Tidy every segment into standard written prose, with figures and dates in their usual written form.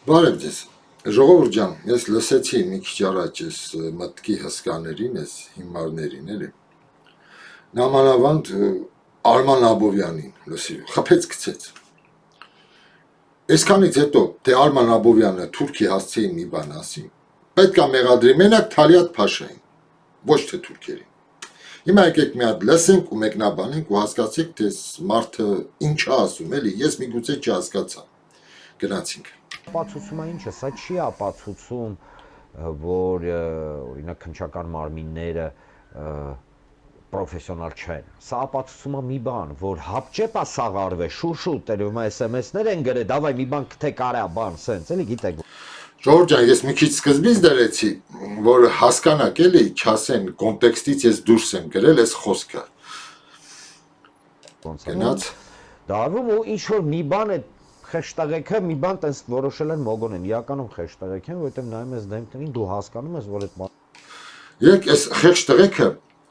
Բարև ձեզ։ Ժողովուրդ ջան, ես լսեցի մի քիչ առաջ այս մտքի հսկաներին, այս հիմարներին էլի։ Նամանավանդ Արման Աբովյանին լսի, խփեց գցեց։ Այսքանից հետո, թե Արման Աբովյանը Թուրքի հասցեին մի բան ասի, պետք է մեղադրի մենակ Թալիաթ Փաշային, ոչ թե թուրքերին։ Հիմա եկեք մի հատ լսենք ու մեկնաբանենք ու հասկացեք, թե մարդը ինչ է ասում, էլի, ես միգուցե չհասկացա։ Գնացինք։ Ապացուցումը ինչ է, սա չի ապացուցում, որ օրինակ քննչական մարմինները պրոֆեսիոնալ չեն։ Սա ապացուցում է մի բան, որ հապճեպա սաղարվե, շուշուտ, տերևում է SMS-ներ են գրել, դավայ մի բան թե կարա բան, սենց, էլի գիտեք։ Ժողովուրդ ջան, ես մի քիչ սկզբից դրեցի, որ հասկանաք էլի, չասեն կոնտեքստից ես դուրս եմ գրել այս խոսքը։ Գնաց։ Դարվում ու ինչ որ մի բան է Խեշտաղեքը մի բան տես որոշել են մոգոն են, իրականում խեշտաղեք են, որովհետև նայում ես դեմքին դու հասկանում ես, որ այդ Երեք այս խեշտաղեքը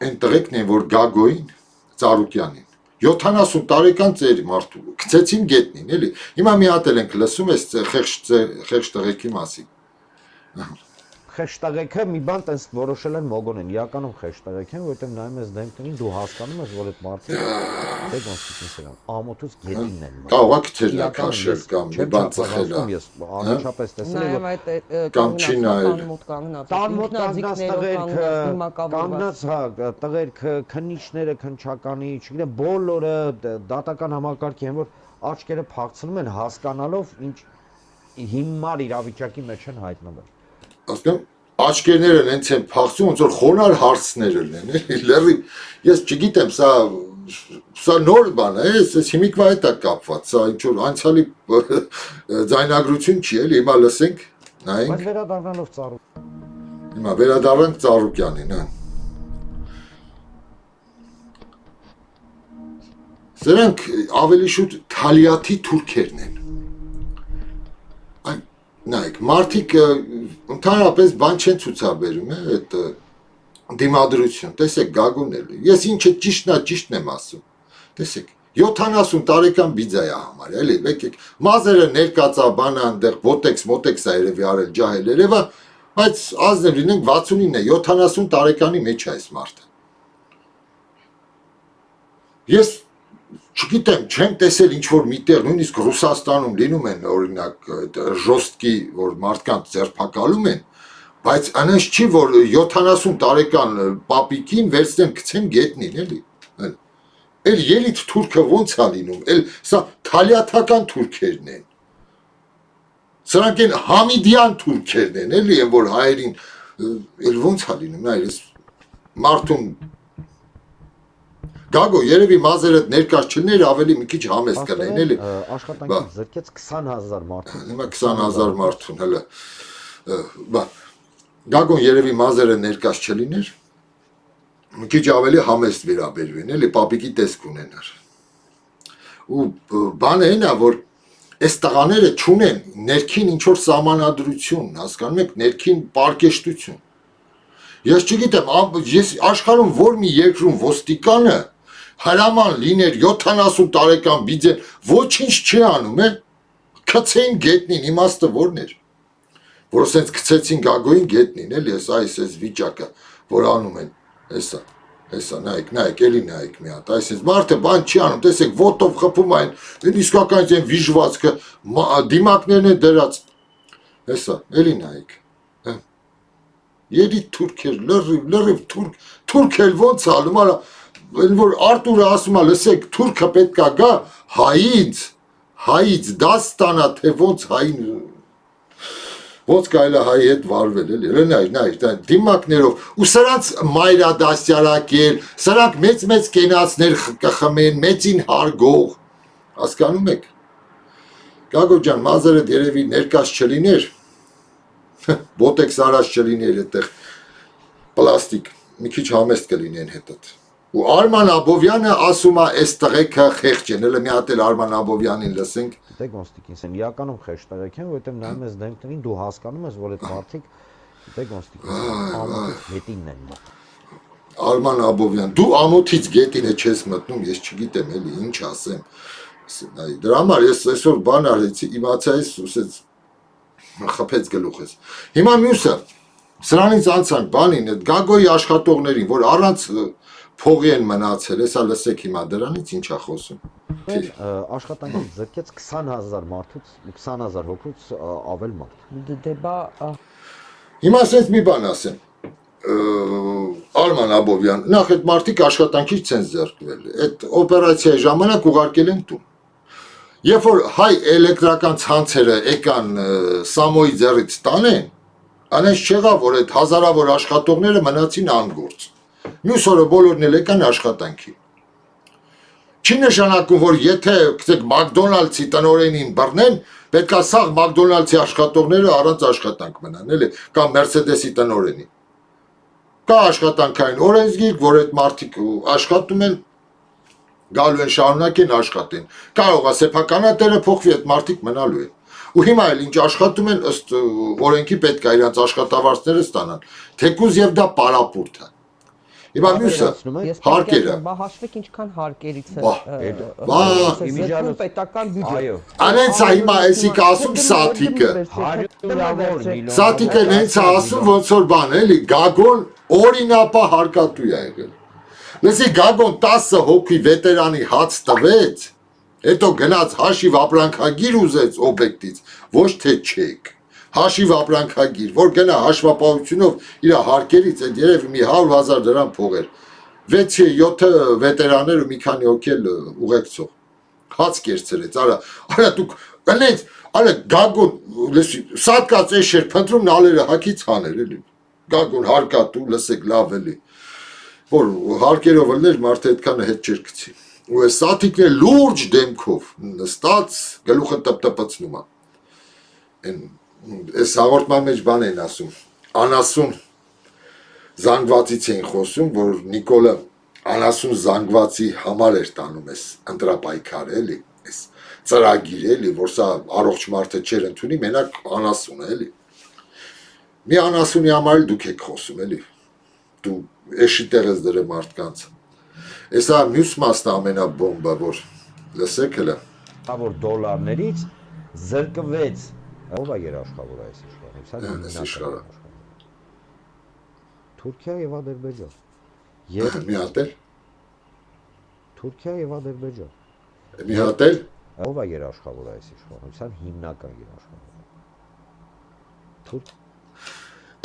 այն տղեկն են, որ Գագոին, Ծառուկյանին 70 տարեկան ծեր մարդու գցեցին գետնին, էլի։ Հիմա մի հատ էլ ենք լսում այս խեշտաղեքի մասին։ Խեշտաղեքը մի բան տես որոշել են մոգոն են, իրականում խեշտաղեք են, որովհետև նայում ես դեմքին դու հասկանում ես, որ այդ մարդը դե կոնստիտուցիան ամոթուց գետինն են։ Կարող է քթերնա քաշել կամ մի բան ծխել է։ Ես անմիջապես տեսել եմ կամ չի նայել։ Տան մոտ կանգնած տղերք քննիչները քնչականի, չգիտեմ, բոլորը դատական համակարգի են, որ աչքերը փակցնում են հասկանալով ինչ հիմար իրավիճակի մեջ են հայտնվել։ Ասում աչքերները հենց են փախցում, ոնց որ խոնար հարցներ են, լրի։ Ես չգիտեմ, սա նոր բան է, այս հիմիկվա հետ է կապված, սա ինչ որ անցյալի ձայնագրություն չի, էլի, հիմա լսենք, նայենք։ Բայց վերադառնալով Ծառուկ։ Հիմա վերադառնանք Ծառուկյանին, հա։ Սրանք ավելի շուտ Թալիաթի թուրքերն են։ Նայեք, մարդիկ ընդհանրապես բան չեն ցուցաբերում, այդ դիմադրություն, տեսեք Գագոն էլ, ես ինչը ճիշտն եմ ասում, տեսեք, 70 տարեկան բիձա է համար, էլի, եկեք, մազերը ներկածաբան այնտեղ, մոտեքս է երևի արել ջահել երևա, բայց ազնիվ լինենք 69 է, 70 տարեկանի մեջ է այս մարդը։ Ես չգիտեմ, չեմ տեսել ինչ-որ միտեղ, նույնիսկ Ռուսաստանում լինում են, օրինակ, ժոստկի, որ մարդկանց ձերբակալում են, բայց անենց չի, որ 70 տարեկան պապիկին վերցնեն գցեն գետնին, էլի։ Էլ ելիթ թուրքը ոնց է լինում, էլ սա թալիաթական թուրքերն են։ Սրանք են համիդյան թուրքերն են, էլի, որ հայերին, էլ ոնց է լինում, նայր, մարդուն Գագո, երևի մազերդ ներկաս չլներ, ավելի մի քիչ համեստ կլեն, էլի։ Աշխատանքից զրկեց 20,000 մարդու։ Հիմա 20,000 մարդուն, հələ։ Գագոն երևի մազերը ներկաս չլիներ, մի քիչ ավելի համեստ վերաբերվեն, էլի, պապիկի տեսք ունենար։ Ու բանը այն է, որ այս տղաները չունեն ներքին ինչ-որ սահմանադրություն, հասկանում եք, ներքին պարկեշտություն։ Ես չգիտեմ, ես աշխարհում որ մի երկրում ոստիկանը հրաման լիներ 70 տարեկան բիձեն, ոչինչ չի անում, քցեին գետնին, իմաստը որն էր, որ ասենց քցեցին Գագոին գետնին, էլի, այս վիճակը, որ անում են, հեսա, նայեք, էլի նայեք մի հատ, այսպես մարդը բան չի անում, տեսեք, ոտով խփում այն, իսկականից այն վիժվածքը, դիմակներն են դրած, հեսա, էլի նայեք, Երիտ թուրքեր, լրիվ թուրք էլ ոնց ալում, արա, որ Արտուրը ասում է, լսեք, թուրքը պետք է գա հայից դաս ստանա, թե ոնց հային, ոնց կարելի է հայի հետ վարվել, էլի, նայր, դիմակներով, ու սրանց մայրադասյարակել, սրանք մեծ կենացներ կխմեն, մեծին հարգող, հասկանում եք, Գագո ջան, մազերդ երևի ներկաս չլիներ, բոտեքս արած չլիներ այդտեղ պլաստիկ, մի քիչ համեստ կլինեն հետդ։ Ու Արման Աբովյանը ասում է, այս տղեկը խեղճ են, հələ մի հատ էլ Արման Աբովյանին լսենք։ Դե Կոնստիկինսեն, իրականում խեղճտեղեք են, որովհետև նայում ես դեմքին դու հասկանում ես, որ այդ մարդիկ դե Կոնստիկինսեն ամոթից գետինն են մտնում։ Արման Աբովյան, դու ամոթից գետինը չես մտնում, ես չգիտեմ էլի ինչ ասեմ։ Դրա համար ես այսօր բան արեցի, իմացա ես, խփեց գլուխս։ Հիմա մյուսը սրանից անցանք բանին, այդ Գագոյի աշխատողներին, որ առանց փողի են մնացել, հեսա լսեք հիմա դրանից ինչա խոսում։ Աշխատանքից զրկեց 20,000 մարդուց, 20,000 հոգուց ավել մարդ։ Դե բա Հիմա ասենց մի բան ասեմ։ Արման Աբովյան, նախ այդ մարդիկ աշխատանքից չեն զրկվել։ Այդ օպերացիայի ժամանակ ուղարկել են տուն։ Երբ որ հայ էլեկտրական ցանցերը եկան Սամոյի ձեռից տանեն, անես չեղավ, որ այդ հազարավոր աշխատողները մնացին անգործ։ Մյուս օրը բոլորն էլ եկան աշխատանքի։ Չի նշանակում, որ եթե գիտեք Մակդոնալդսի տնօրենին բռնեն, պետքա սաղ Մակդոնալդսի աշխատողները առանց աշխատանք մնան, էլի, կամ Մերսեդեսի տնօրենի։ Կա աշխատանքային օրենսգիրք, որ այդ մարդիկ աշխատում են, գալու են շարունակեն աշխատեն։ Կարող է սեփականատերը փոխվի, այդ մարդիկ մնալու են։ Ու հիմա էլ ինչ աշխատում են ըստ օրենքի պետք է իրենց աշխատավարձները ստանան։ Թեկուզ եւ դա պարապուրտ է։ Հիմա մյուսը հարկերը։ Բա հաշվեք ինչքան հարկերից է պետական բյուջե։ Այո։ Անենց է հիմա էսիկ ասում սաթիկը։ Հարյուրավոր միլիոն։ Սաթիկը նենց է ասում ոնց որ բան էլի, Գագոն օրինապա հարկատու է եղել։ Լսի Գագոն 10 հոգի վետերանի հաց տվեց, հետո գնաց հաշիվ ապրանքագիր ուզեց օբյեկտից, ոչ թե չեք։ Հաշիվ ապրանքագիր, որ գնա հաշվապահությունով իր հարկերից այդ երևի մի 100,000 դրամ փողեր։ 6-7 վետերաներ ու մի քանի հոգի էլ ուղեկցող։ Հաց կերցրեց, արա դուք անենց, արա Գագոն, լսի, սատկած էշեր փնտրում նալերը հակից հաներ էլի։ Գագոն հարկատու, լսեք լավ էլի։ Որ հարկերով ելներ մարդը այդքանը հետ չէր գցի։ Ու այս սաթիկն է լուրջ դեմքով նստած գլուխը տպտպացնում է։ Այն այս հաղորդման մեջ բան են ասում, անասուն զանգվածից էին խոսում, որ Նիկոլը անասուն զանգվածի համար էր տանում այս ընտրապայքար էլի, այս ծրագիր էլի, որ սա առողջ մարդը չեր ընդունի, մենակ անասուն էլի։ Մի անասունի համար էլ դուք եք խոսում էլի, դու էշի տեղ ես դրե մարդկանց։ Էսա մյուս մասն ամենաբոմբը, որ լսեք հլը։ Որ դոլարներից զրկվեց ով է երաշխավոր այս իշխանը, սա իշխանը։ Թուրքիա եւ Ադրբեջան։ Մի հատ էլ։ Թուրքիա եւ Ադրբեջան։ Մի հատ էլ։ Ով է երաշխավոր այս իշխանը, սա հիմնական երաշխավորը։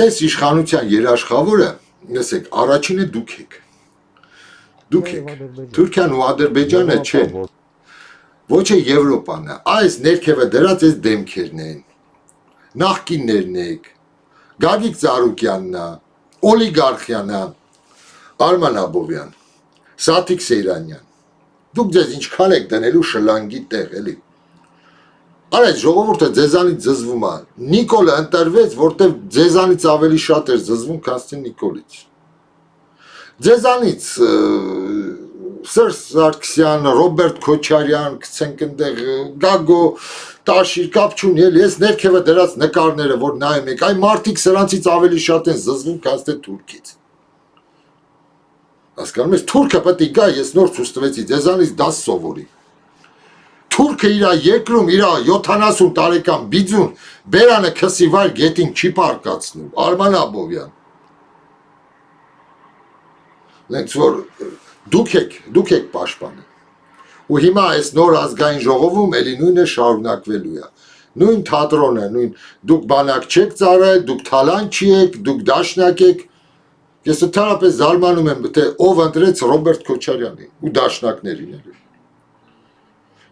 Այս իշխանության երաշխավորը, լսեք, առաջինը դուք եք։ Դուք եք։ Թուրքիան ու Ադրբեջանը չեն։ Ոչ է Եվրոպան է, այս ներքևը դրած այս դեմքերն են, նախկիններն եք, Գագիկ Ծառուկյանն է, օլիգարխիան է, Արման Աբովյան, Սաթիկ Սեյրանյան, դուք ձեզ ինչքան եք դնելու շլանգի տեղ էլի, արայց ժողովուրդը ձեզանից զզվում է, Նիկոլը ընտրվեց, որտև ձեզանից ավելի շատ էր զզվում, քան թե Նիկոլից, ձեզանից Սերժ Սարգսյան, Ռոբերտ Քոչարյան, գցենք այնտեղ Գագո, Տաշիր, կապ չունի, էլի, ես ներքևը դրած նկարները, որ նայում եք, այ մարդիկ սրանցից ավելի շատ են զզվում, քան թե թուրքից։ Հասկանում ես, թուրքը պետք է գա, ես նոր ցույց տվեցի, ձեզանից դաս սովորի։ Թուրքը իր երկրում, իր 70 տարեկան բիձուն, բերանը քսի վայր գետին չի պարկացնում, Արման Աբովյան։ Լենց որ դուք եք պաշտպանը։ Ու հիմա այս նոր ազգային ժողովում էլի նույնը շարունակվելու է։ Նույն թատրոնը, նույն դուք բանակ չեք ծառայել, դուք թալանչի եք, դուք դաշնակ եք։ Ես ընդհանրապես զարմանում եմ, թե ով ընտրեց Ռոբերտ Քոչարյանին ու դաշնակներին էլի։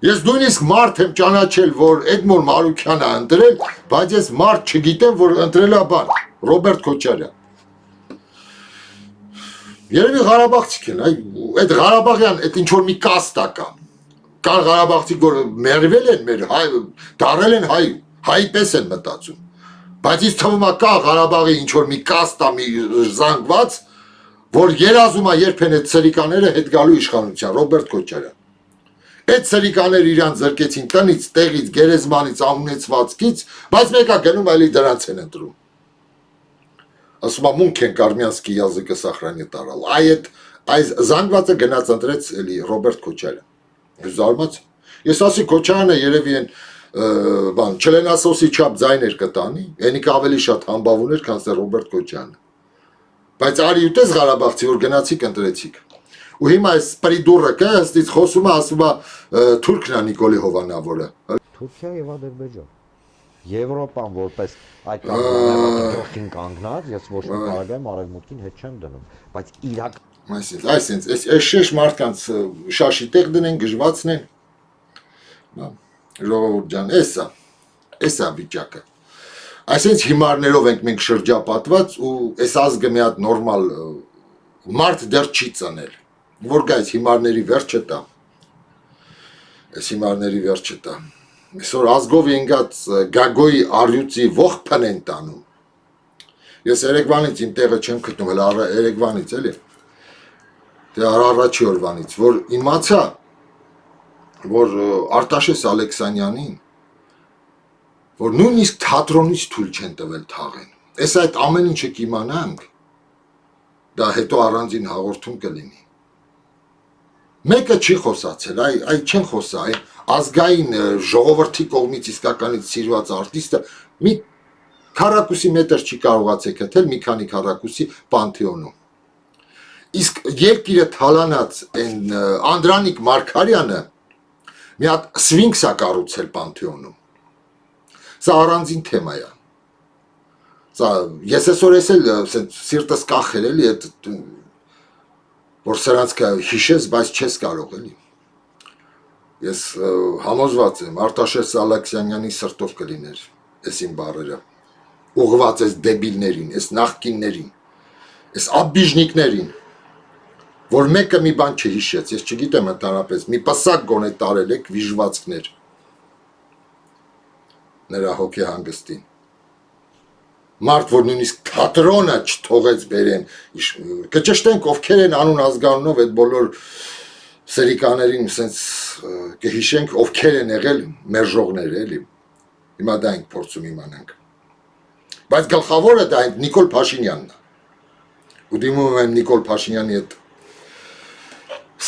Ես նույնիսկ մարդ եմ ճանաչել, որ Էդմոն Մարուքյանը ընտրել, բայց ես մարդ չգիտեմ, որ ընտրել է բան, Ռոբերտ Քոչարյան։ Երևի Ղարաբաղցիք են, այդ Ղարաբաղյան, այդ ինչ-որ մի կաստ կա, կան Ղարաբաղցիք, որ մերվել են մեր, դարել են հայի պես են մտածում, բայց ինձ թվում է կա Ղարաբաղի ինչ-որ մի կաստ մի զանգված, որ երազում է երբեն այդ սրիկաները հետ գալու իշխանության, Ռոբերտ Քոչարյան։ Այդ սրիկաները իրան զրկեցին տնից, տեղից, գերեզմանից, ամունեցվածքից, բայց մեկա գնում այլի դրանց են ընտրում։ Ասում է մունք են Կարմյանսկի языка сохрани տարալ։ Այս զանգվածը գնաց ընտրեց էլի Ռոբերտ Քոչարյան։ Զարմաց։ Ես ասի Քոչարյանը երևի են բան չլենասոսի չափ ձայներ կտանի, այնիք ավելի շատ համբավ ուներ, քան սա Ռոբերտ Քոչյանը։ Բայց արի ուտես Ղարաբաղցի, որ գնացիք ընտրեցիք։ Ու հիմա այս պրիդուրը կա, ըստից խոսում է, ասում է թուրքն է Նիկոլի Հովանավորը։ Թուրքիա եւ Ադրբեջան։ Եվրոպան որպես այդ կանգնածին կանգնած, ես ոչ մի պարագայում արևմուտքին հետ չեմ դնում, բայց իրակ Այսինքն, այս շեշ մարդկանց շաշի տեղ դնեն, գժվացնեն։ Ժողովուրդ ջան, էսա վիճակը։ Այսինքն հիմարներով ենք մենք շրջապատված ու այս ազգը մի հատ նորմալ մարդ դեռ չի ծնել։ Որ գա այս հիմարների վերջը տա։ Այս հիմարների վերջը տա։ Այսօր ազգով ենգած Գագոյի առյուծի ողբն են տանում։ Ես երեկվանից իմ տեղը չեմ գտնում, հələ երեկվանից էլի։ Դե առաջի օրվանից, որ իմացա, որ Արտաշես Ալեքսանյանին, որ նույնիսկ թատրոնից թույլ չեն տվել թաղեն։ Այս այդ ամեն ինչը կիմանանք, դա հետո առանձին հաղորդում կլինի։ Մեկը չի խոսացել, այ չեն խոսա, այ ազգային ժողովրդի կողմից իսկականից սիրված արտիստը մի քառակուսի մետր չի կարողացել գտել մի քանի քառակուսի Պանթեոնում։ Իսկ երկիրը թալանած այն Անդրանիկ Մարգարյանը մի հատ սվինքս է կառուցել Պանթեոնում։ Սա առանձին թեմա է։ Սա ես այսօր էլ սիրտս կախել էլի այդ որ սրանց հիշես, բայց չես կարող էլի։ Ես համոզված եմ Արտաշես Ալեքսանյանի սրտով կլիներ այս իմ բառերը։ Ուղղված այս դեբիլներին, այս նախկիններին, այս աբիժնիկներին, որ մեկը մի բան չհիշեց, ես չգիտեմ ընդհանրապես, մի պսակ գոնե տարել եք վիժվածքներ նրա հոգեհանգստին։ Մարդ, որ նույնիսկ թատրոնը չթողեց բերեն, կճշտենք ովքեր են անուն ազգանունով այդ բոլոր սերիկաներին սենց կհիշենք ովքեր են եղել մերժողներ էլի։ Հիմա դա ենք փորձում իմանանք։ Բայց գլխավորը դա ենք Նիկոլ Փաշինյանն է։ Ու դիմում եմ Նիկոլ Փաշինյանի այդ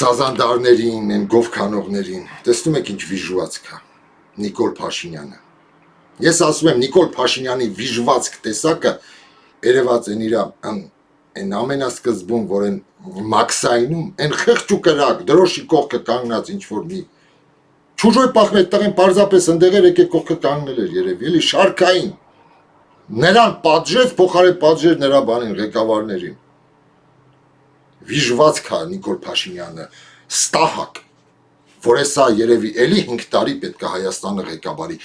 սազանդարներին, են գովքանողներին։ Տեսնում եք ինչ վիժվածք է Նիկոլ Փաշինյանը։ Ես ասում եմ Նիկոլ Փաշինյանի վիժվածք տեսակը երևաց են իր այն ամենասկզբում, որ են մաքսայնում, այն խեղճ ու կրակ, դրոշի կողքը կանգնած ինչ-որ մի չուժոյ պախմետ տղեն պարզապես ընդեղեր եկեք կողքը կանգնել էր երևի, էլի շարքային։ Նրան պատժեց, փոխարեն պատժեր նրա բանին, ղեկավարներին։ Վիժվածք է Նիկոլ Փաշինյանը, ստահակ, որ էսա երևի էլի 5 տարի պետք է Հայաստանը ղեկավարի։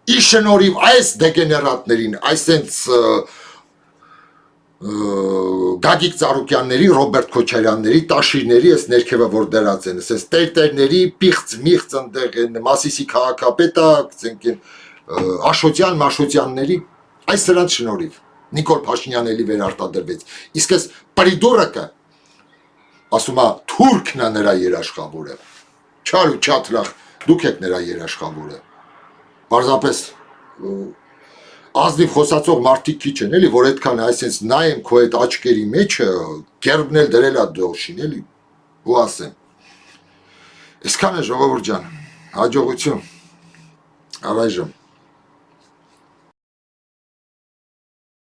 Ի շնորհիվ այս դեգեներատներին, այսենց Գագիկ Ծառուկյանների, Ռոբերտ Քոչարյանների, Տաշիրների այս ներքևը որ դրած են, ասես տերտերների, պիղծ ընդեղ են, Մասիսի քաղաքապետը, Աշոտյան, Մաշոտյանների, այս սրանց շնորհիվ Նիկոլ Փաշինյանը էլի վերարտադրվեց։ Իսկ այս պրիդուրակը ասում է թուրքն է նրա երաշխավորը։ Չար ու չաթլախ, դուք եք նրա երաշխավորը։ Պարզապես ազնիվ խոսացող մարդիկ քիչ են, էլի, որ այդքան այսպես նայեմ քո այդ աչքերի մեջը, գերբն էլ դրել է դոշին, էլի, ու ասեմ։ Այսքան է ժողովուրդ ջան, հաջողություն, առայժմ։